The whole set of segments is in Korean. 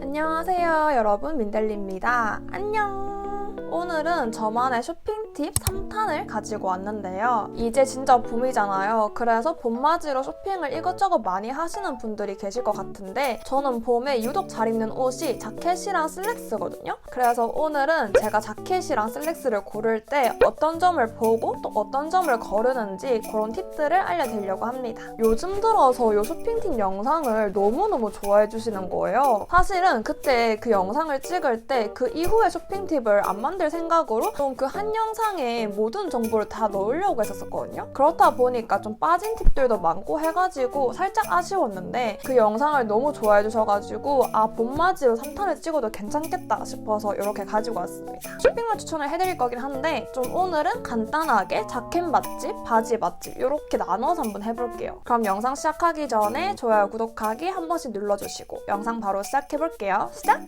안녕하세요 여러분, 민델리입니다. 안녕. 오늘은 저만의 쇼핑 팁 3탄을 가지고 왔는데요. 이제 진짜 봄이잖아요. 그래서 봄맞이로 쇼핑을 이것저것 많이 하시는 분들이 계실 것 같은데 저는 봄에 유독 잘 입는 옷이 자켓이랑 슬랙스거든요. 그래서 오늘은 제가 자켓이랑 슬랙스를 고를 때 어떤 점을 보고 또 어떤 점을 거르는지 그런 팁들을 알려드리려고 합니다. 요즘 들어서 이 쇼핑 팁 영상을 너무너무 좋아해 주시는 거예요. 사실은 그때 그 영상을 찍을 때 그 이후에 쇼핑 팁을 안 만들 생각으로 좀 그 한 영상에 모든 정보를 다 넣으려고 했었거든요. 그렇다 보니까 좀 빠진 팁들도 많고 해가지고 살짝 아쉬웠는데 그 영상을 너무 좋아해 주셔가지고 봄맞이로 3탄을 찍어도 괜찮겠다 싶어서 이렇게 가지고 왔습니다. 쇼핑몰 추천을 해드릴 거긴 한데 좀 오늘은 간단하게 자켓 맛집, 바지 맛집 이렇게 나눠서 한번 해볼게요. 그럼 영상 시작하기 전에 좋아요, 구독하기 한 번씩 눌러주시고 영상 바로 시작해볼게요. 시작!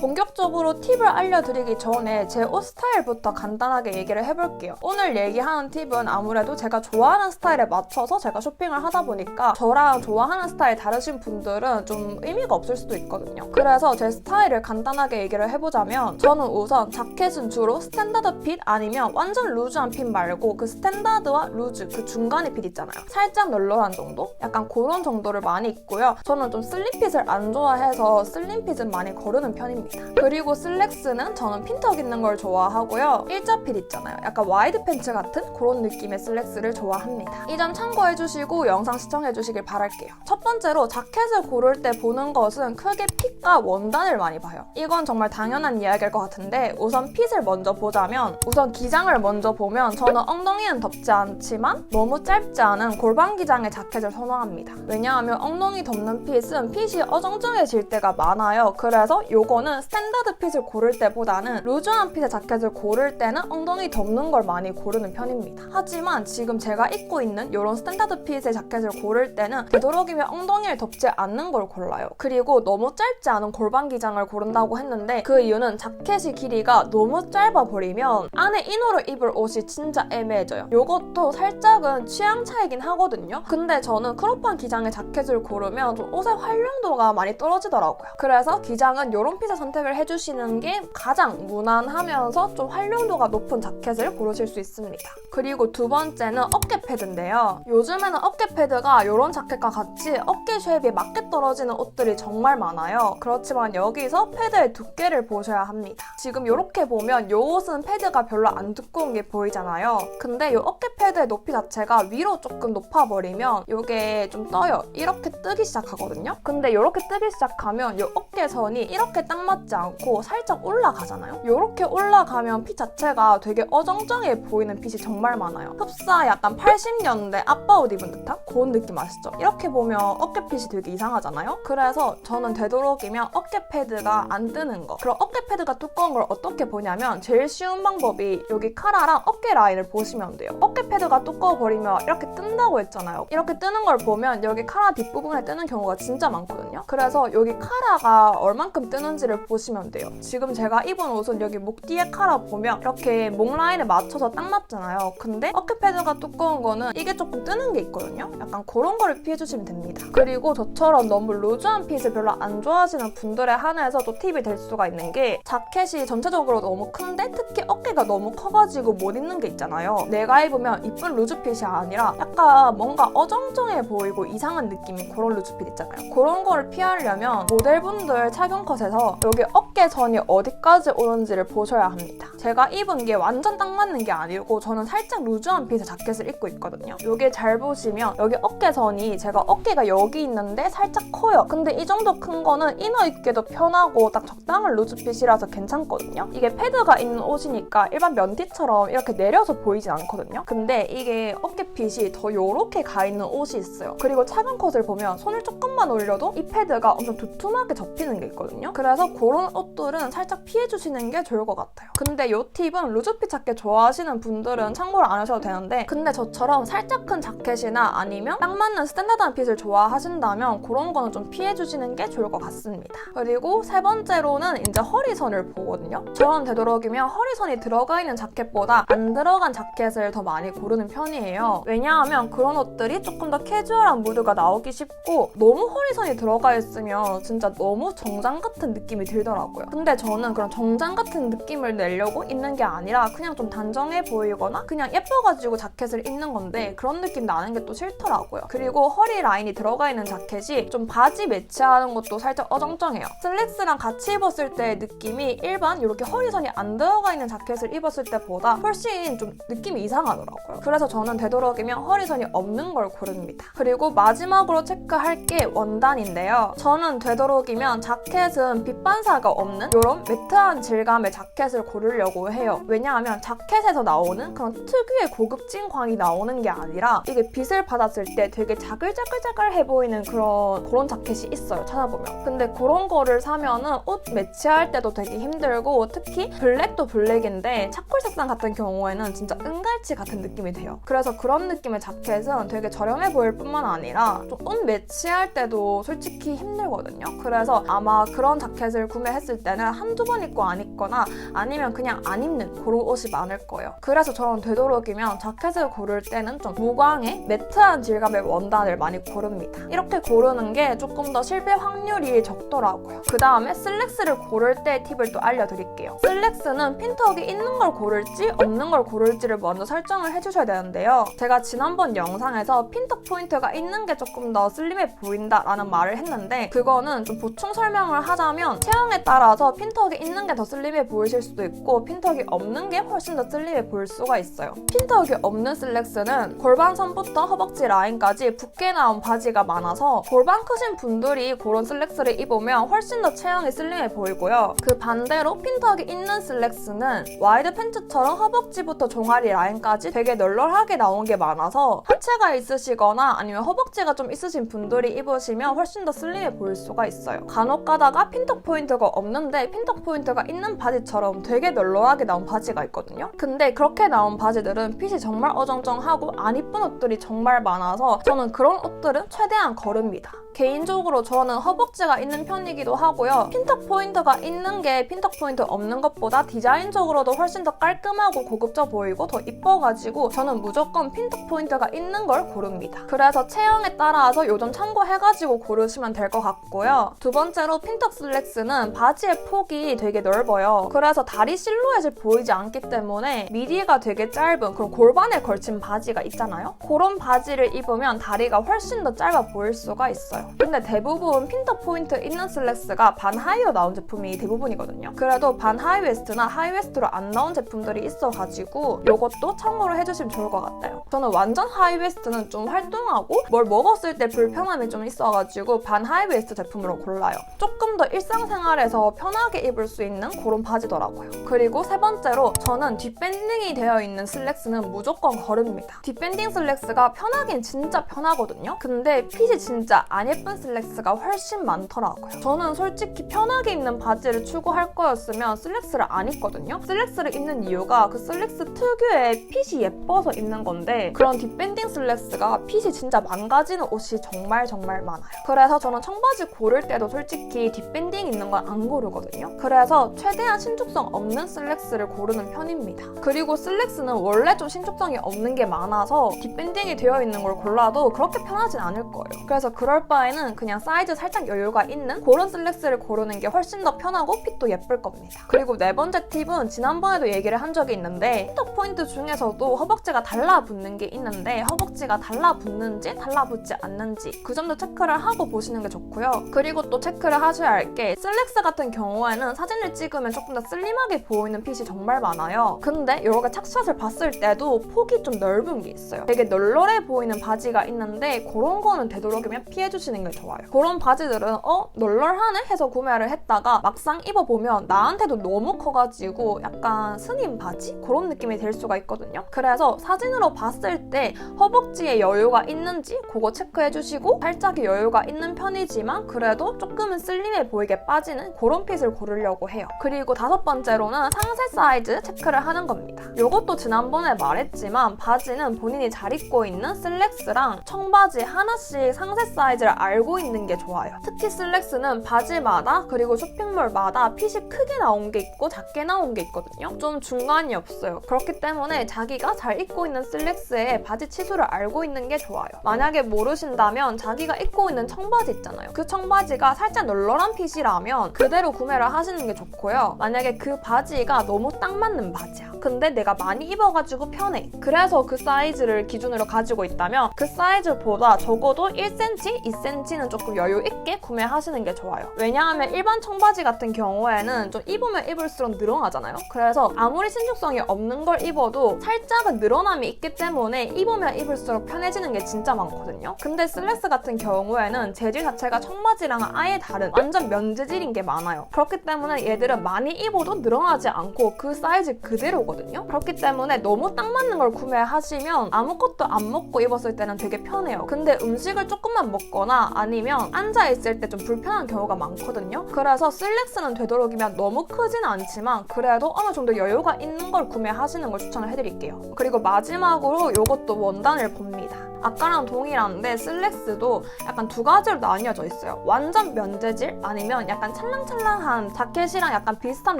본격적으로 팁을 알려드리기 전에 제 옷 스타일부터 간단하게 얘기를 해볼게요. 오늘 얘기하는 팁은 아무래도 제가 좋아하는 스타일에 맞춰서 제가 쇼핑을 하다 보니까 저랑 좋아하는 스타일 다르신 분들은 좀 의미가 없을 수도 있거든요. 그래서 제 스타일을 간단하게 얘기를 해보자면 저는 우선 자켓은 주로 스탠다드 핏 아니면 완전 루즈한 핏 말고 그 스탠다드와 루즈 그 중간의 핏 있잖아요. 살짝 널널한 정도? 약간 그런 정도를 많이 입고요. 저는 좀 슬림 핏을 안 좋아해서 슬림 핏은 많이 거르는 편입니다. 그리고 슬랙스는 저는 핀턱 있는 걸 좋아하고요. 일자 핏 있잖아요. 약간 와이드 팬츠 같은 그런 느낌의 슬랙스를 좋아합니다. 이 점 참고해주시고 영상 시청해주시길 바랄게요. 첫 번째로 자켓을 고를 때 보는 것은 크게 핏과 원단을 많이 봐요. 이건 정말 당연한 이야기일 것 같은데 우선 핏을 먼저 보자면 우선 기장을 먼저 보면 저는 엉덩이는 덮지 않지만 너무 짧지 않은 골반 기장의 자켓을 선호합니다. 왜냐하면 엉덩이 덮는 핏은 핏이 어정쩡해질 때가 많아요. 그래서 요거는 스탠다드 핏을 고를 때보다는 루즈한 핏의 자켓을 고를 때는 엉덩이 덮는 걸 많이 고르는 편입니다. 하지만 지금 제가 입고 있는 이런 스탠다드 핏의 자켓을 고를 때는 되도록이면 엉덩이를 덮지 않는 걸 골라요. 그리고 너무 짧지 않은 골반 기장을 고른다고 했는데 그 이유는 자켓의 길이가 너무 짧아 버리면 안에 이너를 입을 옷이 진짜 애매해져요. 이것도 살짝은 취향 차이긴 하거든요. 근데 저는 크롭한 기장의 자켓을 고르면 좀 옷의 활용도가 많이 떨어지더라고요. 그래서 기장은 이런 핏의 선택을 해주시는 게 가장 무난하면서 좀 활용도가 높은 자켓을 고르실 수 있습니다. 그리고 두 번째는 어깨 패드인데요. 요즘에는 어깨 패드가 이런 자켓과 같이 어깨 쉐입에 맞게 떨어지는 옷들이 정말 많아요. 그렇지만 여기서 패드의 두께를 보셔야 합니다. 지금 이렇게 보면 이 옷은 패드가 별로 안 두꺼운 게 보이잖아요. 근데 이 어깨 패드의 높이 자체가 위로 조금 높아버리면 이게 좀 떠요. 이렇게 뜨기 시작하거든요. 근데 이렇게 뜨기 시작하면 이 어깨선이 이렇게 딱 맞지 않고 살짝 올라가잖아요. 이렇게 올라가면 핏 자체가 되게 어정쩡해 보이는 핏이 정말 많아요. 흡사 약간 80년대 아빠 옷 입은 듯한 그런 느낌 아시죠? 이렇게 보면 어깨핏이 되게 이상하잖아요. 그래서 저는 되도록이면 어깨 패드가 안 뜨는 거. 그럼 어깨 패드가 두꺼운 걸 어떻게 보냐면 제일 쉬운 방법이 여기 카라랑 어깨 라인을 보시면 돼요. 어깨 패드가 두꺼워 버리면 이렇게 뜬다고 했잖아요. 이렇게 뜨는 걸 보면 여기 카라 뒷부분에 뜨는 경우가 진짜 많거든요. 그래서 여기 카라가 얼만큼 뜨는지를 보시면 돼요. 지금 제가 입은 옷은 여기 목 뒤에 카라 보면 이렇게 목 라인에 맞춰서 딱 맞잖아요. 근데 어깨 패드가 두꺼운 거는 이게 조금 뜨는 게 있거든요. 약간 그런 거를 피해주시면 됩니다. 그리고 저처럼 너무 루즈한 핏을 별로 안 좋아하시는 분들에 한해서 또 팁이 될 수가 있는 게 자켓이 전체적으로 너무 큰데 특히 어깨가 너무 커가지고 못 입는 게 있잖아요. 내가 입으면 이쁜 루즈핏이 아니라 약간 뭔가 어정쩡해 보이고 이상한 느낌인 그런 루즈핏 있잖아요. 그런 거를 피하려면 모델분들 착용 컷에서 여기 어깨선이 어디까지 오는지를 보셔야 합니다. 제가 입은 게 완전 딱 맞는 게 아니고 저는 살짝 루즈한 핏의 자켓을 입고 있거든요. 이게 잘 보시면 여기 어깨선이 제가 어깨가 여기 있는데 살짝 커요. 근데 이 정도 큰 거는 이너 입기도 편하고 딱 적당한 루즈핏이라서 괜찮거든요. 이게 패드가 있는 옷이니까 일반 면티처럼 이렇게 내려서 보이진 않거든요. 근데 이게 어깨핏이 더 요렇게 가 있는 옷이 있어요. 그리고 착용 컷을 보면 손을 조금만 올려도 이 패드가 엄청 두툼하게 접히는 게 있거든요. 그래서 그 그런 옷들은 살짝 피해주시는 게 좋을 것 같아요. 근데 이 팁은 루즈핏 자켓 좋아하시는 분들은 참고를 안 하셔도 되는데, 근데 저처럼 살짝 큰 자켓이나 아니면 딱 맞는 스탠다드한 핏을 좋아하신다면 그런 거는 좀 피해주시는 게 좋을 것 같습니다. 그리고 세 번째로는 이제 허리선을 보거든요. 저는 되도록이면 허리선이 들어가 있는 자켓보다 안 들어간 자켓을 더 많이 고르는 편이에요. 왜냐하면 그런 옷들이 조금 더 캐주얼한 무드가 나오기 쉽고, 너무 허리선이 들어가 있으면 진짜 너무 정장 같은 느낌이 들더라고요. 근데 저는 그런 정장 같은 느낌을 내려고 입는 게 아니라 그냥 좀 단정해 보이거나 그냥 예뻐가지고 자켓을 입는 건데, 그런 느낌 나는 게 또 싫더라고요. 그리고 허리 라인이 들어가 있는 자켓이 좀 바지 매치하는 것도 살짝 어정쩡해요. 슬랙스랑 같이 입었을 때의 느낌이 일반 이렇게 허리선이 안 들어가 있는 자켓을 입었을 때보다 훨씬 좀 느낌이 이상하더라고요. 그래서 저는 되도록이면 허리선이 없는 걸 고릅니다. 그리고 마지막으로 체크할 게 원단인데요. 저는 되도록이면 자켓은 빛 반사가 없는 이런 매트한 질감의 자켓을 고르려고 해요. 왜냐하면 자켓에서 나오는 그런 특유의 고급진 광이 나오는 게 아니라 이게 빛을 받았을 때 되게 자글자글자글해 보이는 그런 자켓이 있어요, 찾아보면. 근데 그런 거를 사면은 옷 매치할 때도 되게 힘들고, 특히 블랙도 블랙인데 차콜 색상 같은 경우에는 진짜 은갈치 같은 느낌이 돼요. 그래서 그런 느낌의 자켓은 되게 저렴해 보일 뿐만 아니라 좀 옷 매치할 때도 솔직히 힘들거든요. 그래서 아마 그런 자켓을 구매했을 때는 한두 번 입고 안 입거나 아니면 그냥 안 입는 그런 옷이 많을 거예요. 그래서 저는 되도록이면 자켓을 고를 때는 좀 무광의 매트한 질감의 원단을 많이 고릅니다. 이렇게 고르는 게 조금 더 실패 확률이 적더라고요. 그 다음에 슬랙스를 고를 때 팁을 또 알려드릴게요. 슬랙스는 핀턱이 있는 걸 고를지 없는 걸 고를지를 먼저 설정을 해주셔야 되는데요. 제가 지난번 영상에서 핀턱 포인트가 있는 게 조금 더 슬림해 보인다라는 말을 했는데, 그거는 좀 보충 설명을 하자면 체형에 따라서 핀턱이 있는 게 더 슬림해 보이실 수도 있고 핀턱이 없는 게 훨씬 더 슬림해 보일 수가 있어요. 핀턱이 없는 슬랙스는 골반선부터 허벅지 라인까지 붓게 나온 바지가 많아서 골반 크신 분들이 그런 슬랙스를 입으면 훨씬 더 체형이 슬림해 보이고요. 그 반대로 핀턱이 있는 슬랙스는 와이드 팬츠처럼 허벅지부터 종아리 라인까지 되게 널널하게 나온 게 많아서 하체가 있으시거나 아니면 허벅지가 좀 있으신 분들이 입으시면 훨씬 더 슬림해 보일 수가 있어요. 간혹 가다가 핀턱 포인트가 없는데 핀턱 포인트가 있는 바지처럼 되게 널널하게 나온 바지가 있거든요. 근데 그렇게 나온 바지들은 핏이 정말 어정쩡하고 안 이쁜 옷들이 정말 많아서 저는 그런 옷들은 최대한 거릅니다. 개인적으로 저는 허벅지가 있는 편이기도 하고요. 핀턱 포인트가 있는 게 핀턱 포인트 없는 것보다 디자인적으로도 훨씬 더 깔끔하고 고급져 보이고 더 이뻐가지고 저는 무조건 핀턱 포인트가 있는 걸 고릅니다. 그래서 체형에 따라서 요점 참고해가지고 고르시면 될 것 같고요. 두 번째로 핀턱 슬랙스는 바지의 폭이 되게 넓어요. 그래서 다리 실루엣이 보이지 않기 때문에 미디가 되게 짧은 그런 골반에 걸친 바지가 있잖아요. 그런 바지를 입으면 다리가 훨씬 더 짧아 보일 수가 있어요. 근데 대부분 핀턱 포인트 있는 슬랙스가 반하이로 나온 제품이 대부분이거든요. 그래도 반하이웨스트나 하이웨스트로 안 나온 제품들이 있어가지고 이것도 참고를 해주시면 좋을 것 같아요. 저는 완전 하이웨스트는 좀 활동하고 뭘 먹었을 때 불편함이 좀 있어가지고 반하이웨스트 제품으로 골라요. 조금 더 일상생활에서 편하게 입을 수 있는 그런 바지더라고요. 그리고 세 번째로 저는 뒷밴딩이 되어 있는 슬랙스는 무조건 거릅니다. 뒷밴딩 슬랙스가 편하긴 진짜 편하거든요. 근데 핏이 진짜 안 예쁜 슬랙스가 훨씬 많더라고요. 저는 솔직히 편하게 입는 바지를 추구할 거였으면 슬랙스를 안 입거든요. 슬랙스를 입는 이유가 그 슬랙스 특유의 핏이 예뻐서 입는 건데, 그런 뒷밴딩 슬랙스가 핏이 진짜 망가지는 옷이 정말 많아요. 그래서 저는 청바지 고를 때도 솔직히 뒷밴딩 있는 건 안 고르거든요. 그래서 최대한 신축성 없는 슬랙스를 고르는 편입니다. 그리고 슬랙스는 원래 좀 신축성이 없는 게 많아서 뒷밴딩이 되어 있는 걸 골라도 그렇게 편하진 않을 거예요. 그래서 그럴 바에는 그냥 사이즈 살짝 여유가 있는 그런 슬랙스를 고르는 게 훨씬 더 편하고 핏도 예쁠 겁니다. 그리고 네 번째 팁은 지난번에도 얘기를 한 적이 있는데, 핀턱 포인트 중에서도 허벅지가 달라붙는 게 있는데 허벅지가 달라붙는지 달라붙지 않는지 그 점도 체크를 하고 보시는 게 좋고요. 그리고 또 체크를 하셔야 할 게, 슬랙스 같은 경우에는 사진을 찍으면 조금 더 슬림하게 보이는 핏이 정말 많아요. 근데 이렇게 착샷을 봤을 때도 폭이 좀 넓은 게 있어요. 되게 널널해 보이는 바지가 있는데 그런 거는 되도록이면 피해주시는 게 좋아요. 그런 바지들은 널널하네? 해서 구매를 했다가 막상 입어보면 나한테도 너무 커가지고 약간 스님 바지? 그런 느낌이 될 수가 있거든요. 그래서 사진으로 봤을 때 허벅지에 여유가 있는지 그거 체크해주시고, 살짝의 여유가 있는 편이지만 그래도 조금은 슬림해 보이게 빠지는 빠지는 그런 핏을 고르려고 해요. 그리고 5번째로는 상세 사이즈 체크를 하는 겁니다. 이것도 지난번에 말했지만 바지는 본인이 잘 입고 있는 슬랙스랑 청바지 하나씩 상세 사이즈를 알고 있는 게 좋아요. 특히 슬랙스는 바지마다 그리고 쇼핑몰마다 핏이 크게 나온 게 있고 작게 나온 게 있거든요. 좀 중간이 없어요. 그렇기 때문에 자기가 잘 입고 있는 슬랙스의 바지 치수를 알고 있는 게 좋아요. 만약에 모르신다면 자기가 입고 있는 청바지 있잖아요. 그 청바지가 살짝 널널한 핏이라면 그대로 구매를 하시는 게 좋고요. 만약에 그 바지가 너무 딱 맞는 바지야. 근데 내가 많이 입어가지고 편해. 그래서 그 사이즈를 기준으로 가지고 있다면 그 사이즈보다 적어도 1cm, 2cm는 조금 여유 있게 구매하시는 게 좋아요. 왜냐하면 일반 청바지 같은 경우에는 좀 입으면 입을수록 늘어나잖아요. 그래서 아무리 신축성이 없는 걸 입어도 살짝은 늘어남이 있기 때문에 입으면 입을수록 편해지는 게 진짜 많거든요. 근데 슬랙스 같은 경우에는 재질 자체가 청바지랑은 아예 다른 완전 면재질인 게 많아요. 그렇기 때문에 얘들은 많이 입어도 늘어나지 않고 그 사이즈 그대로거든요. 그렇기 때문에 너무 딱 맞는 걸 구매하시면 아무것도 안 먹고 입었을 때는 되게 편해요. 근데 음식을 조금만 먹거나 아니면 앉아있을 때 좀 불편한 경우가 많거든요. 그래서 슬랙스는 되도록이면 너무 크진 않지만 그래도 어느 정도 여유가 있는 걸 구매하시는 걸 추천을 해드릴게요. 그리고 마지막으로 이것도 원단을 봅니다. 아까랑 동일한데 슬랙스도 약간 두 가지로 나뉘어져 있어요. 완전 면재질 아니면 약간 찰랑찰랑한 자켓이랑 약간 비슷한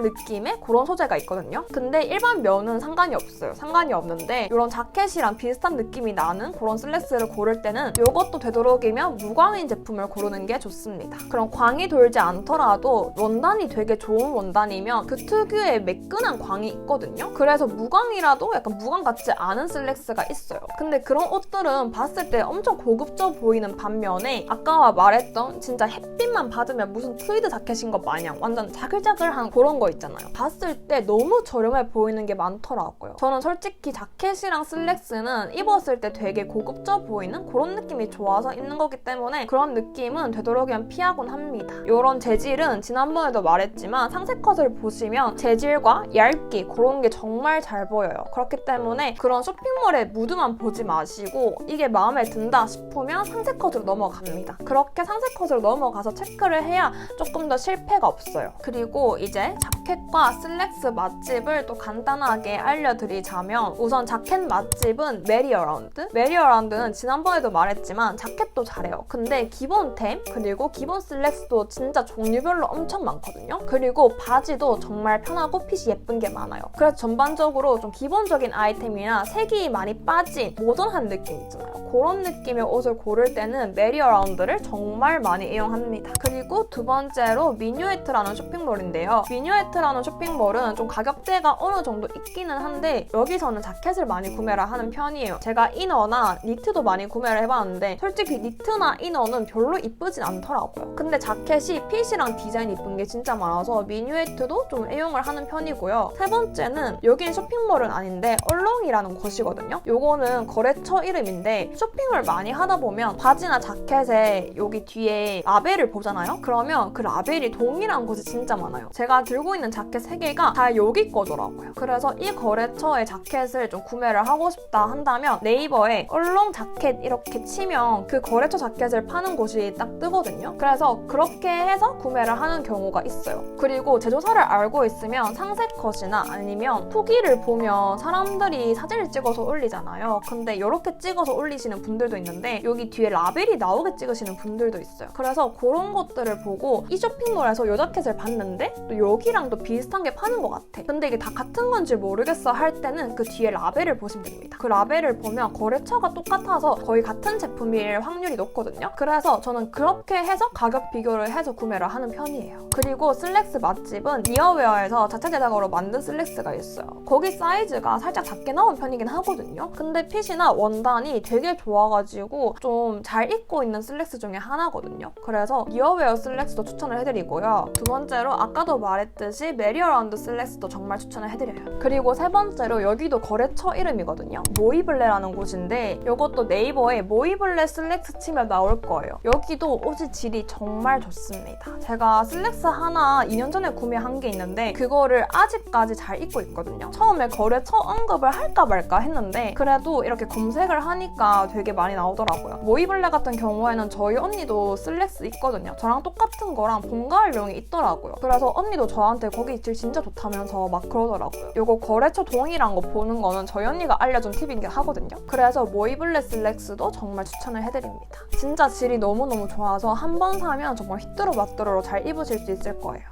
느낌의 그런 소재가 있거든요. 근데 일반 면은 상관이 없어요. 상관이 없는데 이런 자켓이랑 비슷한 느낌이 나는 그런 슬랙스를 고를 때는 이것도 되도록이면 무광인 제품을 고르는 게 좋습니다. 그럼 광이 돌지 않더라도 원단이 되게 좋은 원단이면 그 특유의 매끈한 광이 있거든요. 그래서 무광이라도 약간 무광 같지 않은 슬랙스가 있어요. 근데 그런 옷들은 봤을 때 엄청 고급져 보이는 반면에 아까 말했던 진짜 햇빛만 받으면 무슨 트위드 자켓인 것 마냥 완전 자글자글한 그런 거 있잖아요. 봤을 때 너무 저렴해 보이는 게 많더라고요. 저는 솔직히 자켓이랑 슬랙스는 입었을 때 되게 고급져 보이는 그런 느낌이 좋아서 입는 거기 때문에 그런 느낌은 되도록이면 피하곤 합니다. 이런 재질은 지난번에도 말했지만 상세 컷을 보시면 재질과 얇기 그런 게 정말 잘 보여요. 그렇기 때문에 그런 쇼핑몰의 무드만 보지 마시고 이게 마음에 든다 싶으면 상세 컷으로 넘어갑니다. 그렇게 상세 컷으로 넘어가서 체크를 해야 조금 더 실패가 없어요. 그리고 이제 자켓과 슬랙스 맛집을 또 간단하게 알려드리자면 우선 자켓 맛집은 메리어라운드. 메리어라운드는 지난번에도 말했지만 자켓도 잘해요. 근데 기본템 그리고 기본 슬랙스도 진짜 종류별로 엄청 많거든요. 그리고 바지도 정말 편하고 핏이 예쁜 게 많아요. 그래서 전반적으로 좀 기본적인 아이템이나 색이 많이 빠진 모던한 느낌 있잖아요. 그런 느낌의 옷을 고를 때는 메리어라운드를 정말 많이 이용합니다. 그리고 두 번째로 미뉴에트라는 쇼핑몰인데요. 미뉴에트라는 쇼핑몰은 좀 가격대가 어느 정도 있기는 한데 여기서는 자켓을 많이 구매를 하는 편이에요. 제가 이너나 니트도 많이 구매를 해봤는데 솔직히 니트나 이너는 별로 이쁘진 않더라고요. 근데 자켓이 핏이랑 디자인이 이쁜 게 진짜 많아서 미뉴에트도 좀 애용을 하는 편이고요. 세 번째는 여긴 쇼핑몰은 아닌데 얼롱이라는 곳이거든요. 요거는 거래처 이름인데 쇼핑을 많이 하다 보면 바지나 자켓에 여기 뒤에 라벨을 보잖아요? 그러면 그 라벨이 동일한 곳이 진짜 많아요. 제가 들고 있는 자켓 3개가 다 여기 거더라고요. 그래서 이 거래처의 자켓을 좀 구매를 하고 싶다 한다면 네이버에 얼롱 자켓 이렇게 치면 그 거래처 자켓을 파는 곳이 딱 뜨거든요. 그래서 그렇게 해서 구매를 하는 경우가 있어요. 그리고 제조사를 알고 있으면 상세 컷이나 아니면 후기를 보면 사람들이 사진을 찍어서 올리잖아요. 근데 이렇게 찍어서 올리시는 분들도 있는데 여기 뒤에 라벨이 나오게 찍으시는 분들도 있어요. 그래서 그런 것들을 보고 이 쇼핑몰에서 이 자켓을 봤는데 또 여기랑 또 비슷한 게 파는 것 같아. 근데 이게 다 같은 건지 모르겠어 할 때는 그 뒤에 라벨을 보시면 됩니다. 그 라벨을 보면 거래처가 똑같아서 거의 같은 제품일 확률이 높거든요. 그래서 저는 그렇게 해서 가격 비교를 해서 구매를 하는 편이에요. 그리고 슬랙스 맛집은 리어웨어에서 자체 제작으로 만든 슬랙스가 있어요. 거기 사이즈가 살짝 작게 나온 편이긴 하거든요. 근데 핏이나 원단이 되게 좋아가지고 좀 잘 입고 있는 슬랙스 중에 하나거든요. 그래서 리어웨어 슬랙스도 추천을 해드리고요. 두 번째로 아까도 말했듯이 메리어라운드 슬랙스도 정말 추천을 해드려요. 그리고 세 번째로 여기도 거래처 이름이거든요. 모이블레라는 곳인데 이것도 네이버에 모이블레 슬랙스 치면 나올 거예요. 여기도 옷의 질이 정말 좋습니다. 제가 슬랙스 하나 2년 전에 구매한 게 있는데 그거를 아직까지 잘 입고 있거든요. 처음에 거래처 언급을 할까 말까 했는데 그래도 이렇게 검색을 하니까 얘기가 되게 많이 나오더라고요. 모이블레 같은 경우에는 저희 언니도 슬랙스 있거든요. 저랑 똑같은 거랑 봄가을용이 있더라고요. 그래서 언니도 저한테 거기 질 진짜 좋다면서 막 그러더라고요. 요거 거래처 동일한 거 보는 거는 저희 언니가 알려준 팁이긴 하거든요. 그래서 모이블레 슬랙스도 정말 추천을 해드립니다. 진짜 질이 너무너무 좋아서 한 번 사면 정말 휘뚜루마뚜루로 잘 입으실 수 있을 거예요.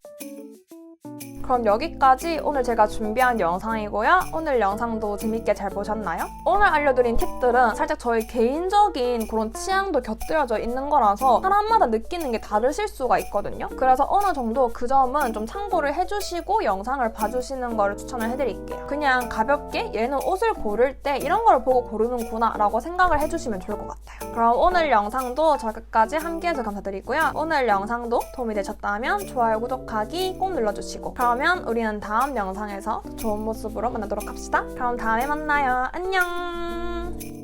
그럼 여기까지 오늘 제가 준비한 영상이고요. 오늘 영상도 재밌게 잘 보셨나요? 오늘 알려드린 팁들은 살짝 저희 개인적인 그런 취향도 곁들여져 있는 거라서 사람마다 느끼는 게 다르실 수가 있거든요. 그래서 어느 정도 그 점은 좀 참고를 해주시고 영상을 봐주시는 거를 추천을 해드릴게요. 그냥 가볍게 얘는 옷을 고를 때 이런 걸 보고 고르는구나 라고 생각을 해주시면 좋을 것 같아요. 그럼 오늘 영상도 저기까지 함께해서 감사드리고요. 오늘 영상도 도움이 되셨다면 좋아요, 구독하기 꼭 눌러주시고 그러면 우리는 다음 영상에서 좋은 모습으로 만나도록 합시다. 그럼 다음에 만나요. 안녕!